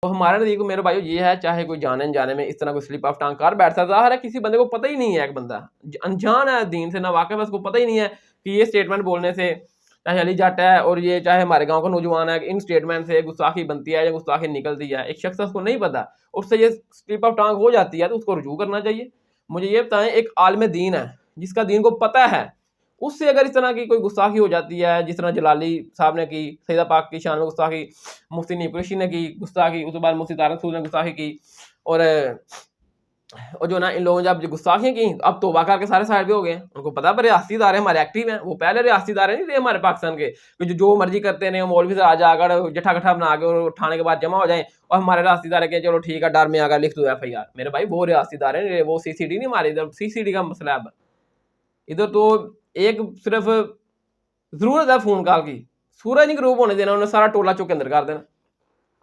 تو ہمارے نزدیک میرے بھائیو یہ ہے، چاہے کوئی جانے انجانے میں اس طرح کوئی سلپ آف ٹانگ کر بیٹھتا ہے، ظاہر ہے کسی بندے کو پتہ ہی نہیں ہے، ایک بندہ انجان ہے دین سے، نہ واقف ہے، اس کو پتہ ہی نہیں ہے کہ یہ سٹیٹمنٹ بولنے سے، چاہے علی جٹ ہے اور یہ چاہے ہمارے گاؤں کا نوجوان ہے، کہ ان سٹیٹمنٹ سے گستاخی بنتی ہے یا گستاخی نکلتی ہے، ایک شخص اس کو نہیں پتا، اس سے یہ سلپ آف ٹانگ ہو جاتی ہے تو اس کو رجوع کرنا چاہیے۔ مجھے یہ بتائیں، ایک عالم دین ہے جس کا دین کو پتہ ہے، اس سے اگر اس طرح کی کوئی گستاخی ہو جاتی ہے، جس طرح جلالی صاحب نے کی سیدہ پاک کی شان میں گستاخی، مفتی نعیم قریشی نے کی گستاخی، اس کے بعد مفتی طارق سود نے گستاخی کی، اور جو نا ان لوگوں نے جب گستاخیاں کی اب توبہ کر کے سارے سائڈ پہ ہو گئے، ان کو پتا پر ریاستی ادارے ہمارے ایکٹیو ہیں، وہ پہلے ریاستی ادارے نہیں تھے ہمارے پاکستان کے کہ جو مرضی کرتے ہیں، مولوی سے آ جا کر جٹھا کٹھا بنا کے اور اٹھانے کے بعد جمع ہو جائیں، اور ہمارے ریاستی ادارے کہ چلو ٹھیک ہے ڈر میں آ کر لکھ دو ایف آئی آر۔ میرے بھائی وہ ریاستی ادارے ہیں، وہ سی سی ڈی نہیں، ہمارے ادھر سی سی ڈی کا مسئلہ ہے۔ اب ادھر تو ایک صرف ضرورت ہے فون کال کی، سورج نہیں غروب ہونے دینا، انہیں سارا ٹولہ چک کے اندر کر دینا۔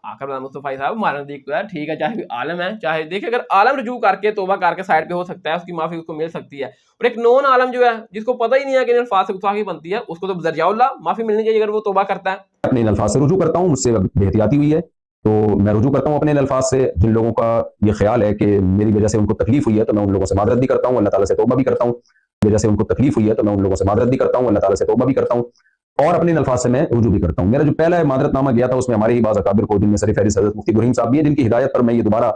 آخر مصطفی صاحب ہمارے نزدیک تو ہے ٹھیک ہے، چاہے کوئی عالم ہے، چاہے دیکھیں اگر عالم رجوع کر کے توبہ کر کے سائڈ پہ ہو سکتا ہے، اس کی معافی اس کو مل سکتی ہے، اور ایک نون عالم جو ہے جس کو پتہ ہی نہیں ہے کہ ان الفاظ سے گستاخی بنتی ہے، اس کو تو ذریعہ اللہ معافی ملنی چاہیے اگر وہ توبہ کرتا ہے۔ اپنے ان الفاظ سے رجوع کرتا ہوں، مجھ سے بے احتیاطی ہوئی ہے تو میں رجوع کرتا ہوں اپنے ان الفاظ سے۔ جن لوگوں کا یہ خیال ہے کہ میری وجہ سے ان کو تکلیف ہوئی ہے تو میں ان لوگوں سے معذرت بھی کرتا ہوں، اللہ تعالیٰ سے توبہ بھی کرتا ہوں۔ وجہ سے ان کو تکلیف ہوئی ہے تو میں ان لوگوں سے معذرت بھی کرتا ہوں، اللہ تعالیٰ سے توبہ بھی کرتا ہوں، اور اپنے ان الفاظ سے میں رجوع بھی کرتا ہوں۔ میرا جو پہلا معذرت نامہ گیا تھا اس میں ہمارے ہی بعض اکابر کو، جن میں سر فہرست حضرت مفتی ابراہیم صاحب بھی ہیں، جن کی ہدایت پر میں یہ دوبارہ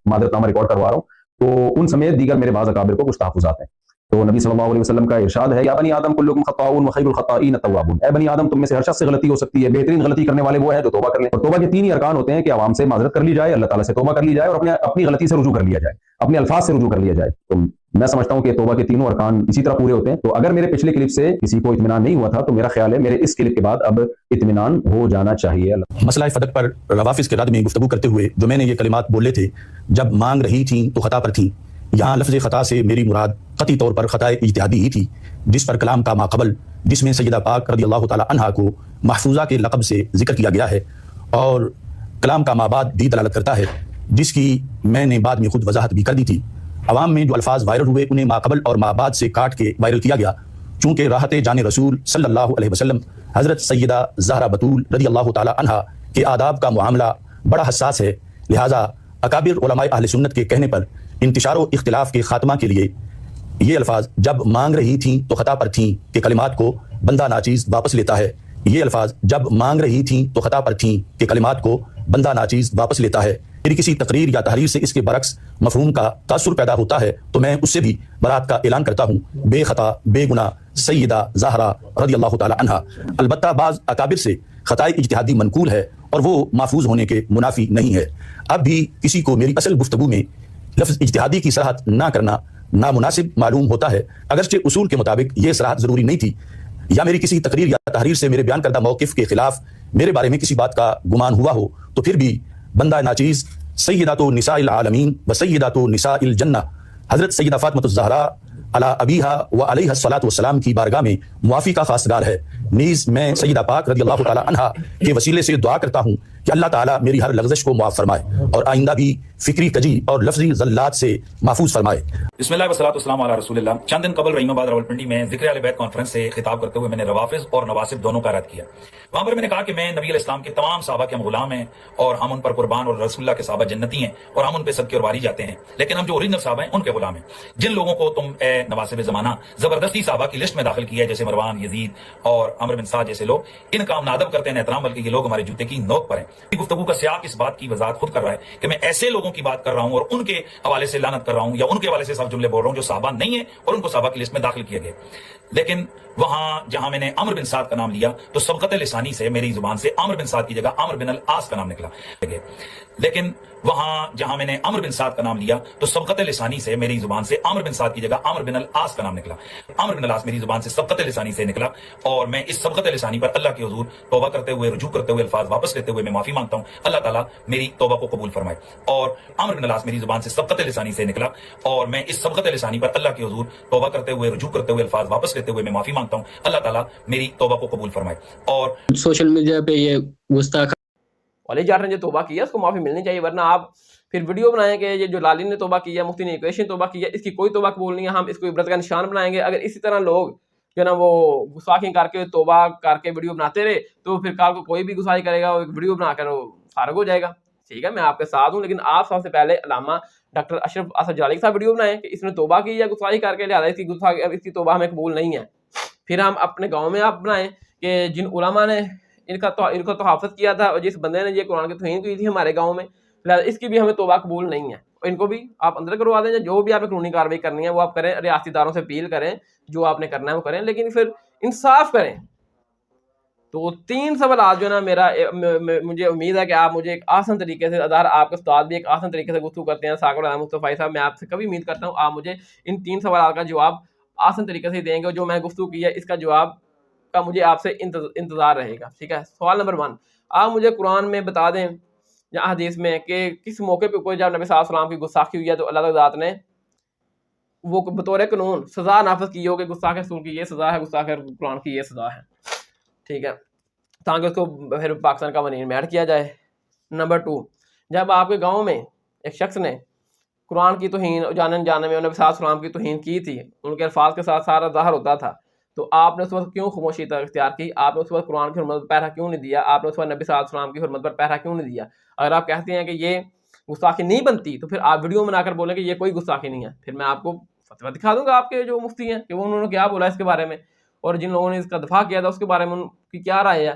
معذرت نامہ ریکارڈ کروا رہا ہوں، تو ان سمیت دیگر میرے بعض اکابر کو کچھ تحفظات ہیں۔ تو نبی صلی اللہ علیہ وسلم کا ارشاد ہے، یا بنی آدم کلکم خطاؤون وخیر الخطائین التوابون، اے بنی آدم تم میں سے ہر شخص سے غلطی ہو سکتی ہے، بہترین غلطی کرنے والے وہ ہیں جو توبہ کر لیں۔ اور توبہ کے تین ہی ارکان ہوتے ہیں کہ عوام سے معذرت کر لی جائے، اللہ تعالیٰ سے توبہ کر لی جائے، اور اپنی غلطی سے رجوع کر لیا جائے، اپنے الفاظ سے رجوع کر لیا جائے۔ تو میں سمجھتا ہوں کہ توبہ کے تینوں ارکان اسی طرح پورے ہوتے ہیں۔ تو اگر میرے پچھلے کلپ سے کسی کو اطمینان نہیں ہوا تھا تو میرا خیال ہے میرے اس کلپ کے بعد اب اطمینان ہو جانا چاہیے۔ مسئلہ فتق پر روافظ کے رد میں گفتگو کرتے ہوئے جو میں نے یہ کلمات بولے تھے، جب مانگ رہی تھیں تو خطا پر تھیں، یہاں لفظ خطا سے میری مراد قطعی طور پر خطا اجتہادی ہی تھی، جس پر کلام کا ماقبل، جس میں سیدہ پاک رضی اللہ تعالی عنہا کو محفوظہ کے لقب سے ذکر کیا گیا ہے، اور کلام کا مابعد بھی دلالت کرتا ہے، جس کی میں نے بعد میں خود وضاحت بھی کر دی تھی۔ عوام میں جو الفاظ وائرل ہوئے انہیں ماقبل اور مابعد سے کاٹ کے وائرل کیا گیا، چونکہ راحت جان رسول صلی اللہ علیہ وسلم حضرت سیدہ زہرا بتول رضی اللہ تعالی عنہا کے آداب کا معاملہ بڑا حساس ہے، لہٰذا اکابر علماء اہل سنت کے کہنے پر انتشار و اختلاف کے خاتمہ کے لیے یہ الفاظ جب مانگ رہی تھیں تو خطا پر تھیں کہ کلمات کو بندہ ناچیز واپس لیتا ہے، یہ الفاظ جب مانگ رہی تھیں تو خطا پر تھیں کہ کلمات کو بندہ ناچیز واپس لیتا ہے، میری کسی تقریر یا تحریر سے اس کے برعکس مفہوم کا تاثر پیدا ہوتا ہے تو میں اس سے بھی برات کا اعلان کرتا ہوں، بے خطا بے گناہ سیدہ زہرا رضی اللہ تعالی عنہا۔ البتہ بعض اکابر سے خطائے اجتہادی منقول ہے اور وہ محفوظ ہونے کے منافی نہیں ہے۔ اب بھی کسی کو میری اصل گفتگو میں لفظ اجتہادی کی صراحت نہ کرنا نامناسب معلوم ہوتا ہے، اگرچہ اصول کے مطابق یہ صراحت ضروری نہیں تھی، یا میری کسی تقریر یا تحریر سے میرے بیان کردہ موقف کے خلاف میرے بارے میں کسی بات کا گمان ہوا ہو تو پھر بھی بندہ ناچیز سیدات نساء العالمین و سیدات نساء الجنہ حضرت سیدہ فاطمۃ الزہرا علی ابیہا و علیہ الصلاۃ والسلام کی بارگاہ میں معافی کا خواستگار ہے۔ نیز میں سیدہ پاک رضی اللہ تعالی عنہا کے وسیلے سے دعا کرتا ہوں کہ اللہ تعالیٰ میری ہر لغزش کو معاف فرمائے اور آئندہ بھی فکری کجی اور لفظی زلات سے محفوظ فرمائے۔ بسم اللہ والصلاۃ والسلام علی رسول اللہ۔ چند دن قبل رحیم آباد راولپنڈی میں ذکر اہل بیت کانفرنس سے خطاب کرتے ہوئے میں نے روافظ اور نواسب دونوں کا رد کیا۔ وہاں پر میں نے کہا کہ میں نبی علیہ السلام کے تمام صحابہ کے ہم غلام ہیں اور ہم ان پر قربان، اور رسول اللہ کے صحابہ جنتی ہیں اور ہم ان پہ صدقے اور واری جاتے ہیں، لیکن ہم جو اوریجنل صحابہ ہیں ان کے غلام ہیں۔ جن لوگوں کو تم اے نواسب زمانہ زبردستی صحابہ کی لسٹ میں داخل کیا ہے، جیسے مروان، یزید اور عمرو بن سعد جیسے لوگ، ان کا ہم نادب کرتے ہیں احترام، بلکہ یہ لوگ ہمارے جوتے کی نوک پر ہیں۔ گفتگو کا سیاق اس بات کی وضاحت خود کر رہا ہے کہ میں ایسے لوگوں کی بات کر رہا ہوں اور ان کے حوالے سے لعنت کر رہا ہوں یا ان کے حوالے سے سب جملے بول رہا ہوں جو صحابہ نہیں ہیں اور ان کو صحابہ کی لسٹ میں داخل کیا گیا۔ لیکن وہاں جہاں میں نے عمرو بن سعد کا نام لیا تو سبقت لسانی سے میری زبان سے عمرو بن سعد کی جگہ عمرو بن العاص کا نام نکلا۔ لیکن وہاں جہاں میں نے عمرو بن سعد کا نام لیا تو سبقت لسانی سے میری زبان سے عمرو بن سعد کی جگہ عمرو بن العاص کا نام نکلا۔ عمرو بن العاص میری زبان سے سبقت لسانی سے نکلا، اور میں اس سبقت لسانی پر اللہ کے حضور توبہ کرتے ہوئے، رجوع کرتے ہوئے، الفاظ واپس لیتے ہوئے میں معافی مانگتا ہوں، اللہ تعالیٰ میری توبہ کو قبول فرمائے۔ اور عمرو بن العاص میری زبان سے سبقت لسانی سے نکلا، اور میں اس سبقت لسانی پر اللہ کے حضور توبہ کرتے ہوئے، رجوع کرتے ہوئے، الفاظ واپس لیتے ہوئے میں معافی مانگتا ہوں، اللہ تعالیٰ میری توبہ کو قبول فرمائے۔ اور سوشل میڈیا پہ یہ گستاخ علی جٹ نے جو توبہ کیا اس کو معافی ملنی چاہیے، ورنہ آپ پھر ویڈیو بنائیں کہ یہ جو لالی نے توبہ کی ہے، مفتی نعیم قریشی نے توبہ کی ہے، اس کی کوئی توبہ قبول نہیں ہے، ہم اس کو عبرت کا نشان بنائیں گے۔ اگر اسی طرح لوگ جو نا وہ گستاخی کر کے توبہ کر کے ویڈیو بناتے رہے تو پھر کل کو کوئی بھی گستاخی کرے گا وہ ایک ویڈیو بنا کر وہ فارغ ہو جائے گا۔ ٹھیک ہے, میں آپ کے ساتھ ہوں, لیکن آپ سب سے پہلے علامہ ڈاکٹر اشرف اسد جلالی کے ساتھ ویڈیو بنائیں کہ اس نے توبہ کی ہے گستاخی کر کے, لہٰذا اس کی توبہ ہمیں قبول نہیں ہے. پھر ہم اپنے گاؤں میں آپ بنائیں کہ جن علماء نے ان کا تحفظ کیا تھا اور جس بندے نے یہ قرآن کی توہین کی تھی ہمارے گاؤں میں, لہٰذا اس کی بھی ہمیں توبہ قبول نہیں ہے, اور ان کو بھی آپ اندر کروا دیں. جو بھی آپ نے قانونی کارروائی کرنی ہے وہ آپ کریں, ریاستی اداروں سے اپیل کریں, جو آپ نے کرنا ہے وہ کریں, لیکن پھر انصاف کریں. تو 3 سوالات جو ہے نا, مجھے امید ہے کہ آپ مجھے ایک آسان طریقے سے, ادار آپ کے استاد بھی ایک آسان طریقے سے گفتگو کرتے ہیں, ثاقب العلماء مصطفی صاحب, میں آپ سے کبھی امید کرتا ہوں آپ مجھے ان 3 سوالات کا جواب آسان طریقے سے دیں گے. جو میں گفتگو کی ہے اس کا جواب کا مجھے آپ سے انتظار رہے گا. ٹھیک ہے, سوال نمبر 1, آپ مجھے قرآن میں بتا دیں یا حدیث میں کہ کس موقع پہ کوئی جب نبی صلی اللہ علیہ وسلم کی گستاخی ہوئی ہے تو اللہ تعالی ذات نے وہ بطور قانون سزا نافذ کی ہو کہ گستاخ رسول کی یہ سزا ہے, گستاخ قرآن کی یہ سزا ہے. ٹھیک ہے, تاکہ اس کو پھر پاکستان کا قوانین میں ایڈ کیا جائے. نمبر 2, جب آپ کے گاؤں میں ایک شخص نے قرآن کی توہین جانے میں نبی صلی اللہ علیہ وسلم کی توہین کی تھی, ان کے الفاظ کے ساتھ سارا ظاہر ہوتا تھا, تو آپ نے اس وقت کیوں خاموشی اختیار کی؟ آپ نے اس وقت قرآن کی حرمت پر پہرا کیوں نہیں دیا؟ آپ نے اس وقت نبی صلی اللہ علیہ وسلم کی حرمت پر پہرا کیوں نہیں دیا؟ اگر آپ کہتے ہیں کہ یہ گستاخی نہیں بنتی تو پھر آپ ویڈیو بنا کر بولیں کہ یہ کوئی گستاخی نہیں ہے. پھر میں آپ کو فتویٰ دکھا دوں گا آپ کے جو مفتی ہیں کہ انہوں نے کیا بولا اس کے بارے میں, اور جن لوگوں نے اس کا دفاع کیا تھا اس کے بارے میں ان کی کیا رائے ہے.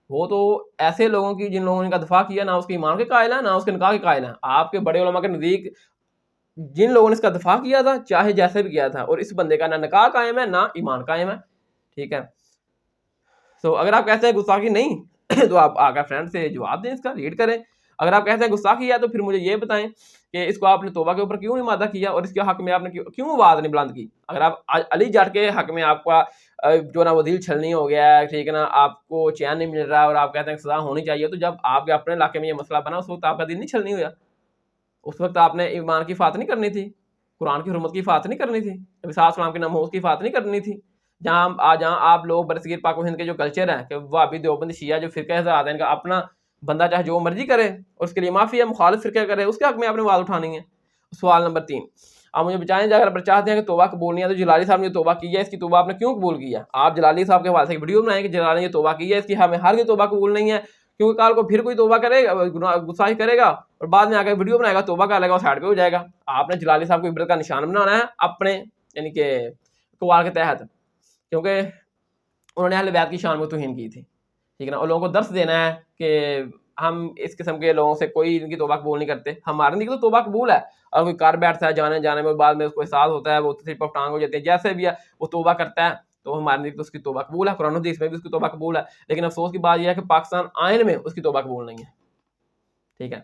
وہ تو ایسے لوگوں کی جن لوگوں نے کا دفاع کیا, نہ اس کے ایمان کے قائل ہیں نہ اس کے نکاح کے قائل ہیں. آپ کے بڑے علماء کے نزدیک جن لوگوں نے اس کا دفاع کیا تھا, چاہے جیسے بھی کیا تھا, اور اس بندے کا نہ نکاح قائم ہے نہ ایمان قائم ہے. ٹھیک ہے, تو اگر آپ کہتے ہیں گستاخی نہیں تو آپ آ کر فرینڈ سے جواب دیں, اس کا ریڈ کریں. اگر آپ کہتے ہیں گستاخی ہے تو پھر مجھے یہ بتائیں کہ اس کو آپ نے توبہ کے اوپر کیوں نہیں مادہ کیا, اور اس کے حق میں آپ نے کیوں آواز نہیں بلند کی. اگر آپ علی جٹ کے حق میں آپ کا جو نا وہ دل چھلنی ہو گیا ہے, ٹھیک ہے نا, آپ کو چین نہیں مل رہا اور آپ کہتے ہیں کہ سزا ہونی چاہیے, تو جب آپ کے اپنے علاقے میں یہ مسئلہ بنا اس وقت آپ کا دل نہیں چھلنی ہوا, اس وقت آپ نے ایمان کی فات نہیں کرنی تھی, قرآن کی حرمت کی فات نہیں کرنی تھی, نبی صلی اللہ علیہ وسلم کے ناموس کی فات نہیں کرنی تھی. جہاں آپ لوگ برصغیر پاک و ہند کے جو کلچر ہیں کہ وہابی دیوبند شیعہ جو فرقہ حضرات ہیں, ان کا اپنا بندہ چاہے جو مرضی کرے اور اس کے لیے معافی ہے, مخالف فرقہ کرے, اس کے حق میں آپ نے آواز اٹھانی ہے. سوال نمبر 3, آپ مجھے بچائیں جا کر چاہتے ہیں کہ توبہ قبول نہیں ہے تو جلالی صاحب نے توبہ کی ہے, اس کی توبہ آپ نے کیوں قبول کیا؟ آپ جلالی صاحب کے حوالے سے ایک ویڈیو بنائیں کہ جلالی نے یہ توبہ کی ہے, اس کی ہمیں ہر کی توبہ قبول نہیں ہے, کیونکہ کال کو پھر کوئی توبہ کرے گا, گستاخی کرے گا اور بعد میں آ کے ویڈیو بنائے گا, توبہ کر لے گا اور سائڈ پہ ہو جائے گا. آپ نے جلالی صاحب کو عبرت کا نشان بنانا ہے اپنے یعنی کہ قوال کے تحت, کیونکہ انہوں نے اہل بیت کی شان میں توہین کی تھی. ٹھیک ہے نا, اور لوگوں کو درس دینا ہے کہ ہم اس قسم کے لوگوں سے کوئی ان کی توبہ قبول نہیں کرتے. ہمارے لیے تو توبہ قبول ہے, اور کوئی کار بیٹھتا ہے جانے میں بعد میں اس کو احساس ہوتا ہے, وہ صرف ٹانگ ہو جاتے ہیں, جیسے بھی ہے وہ توبہ کرتا ہے, تو ہمارے لیے تو اس کی توبہ قبول ہے, قرآن و حدیث میں بھی اس کی توبہ قبول ہے. لیکن افسوس کی بات یہ ہے کہ پاکستان آئین میں اس کی توبہ قبول نہیں ہے. ٹھیک ہے,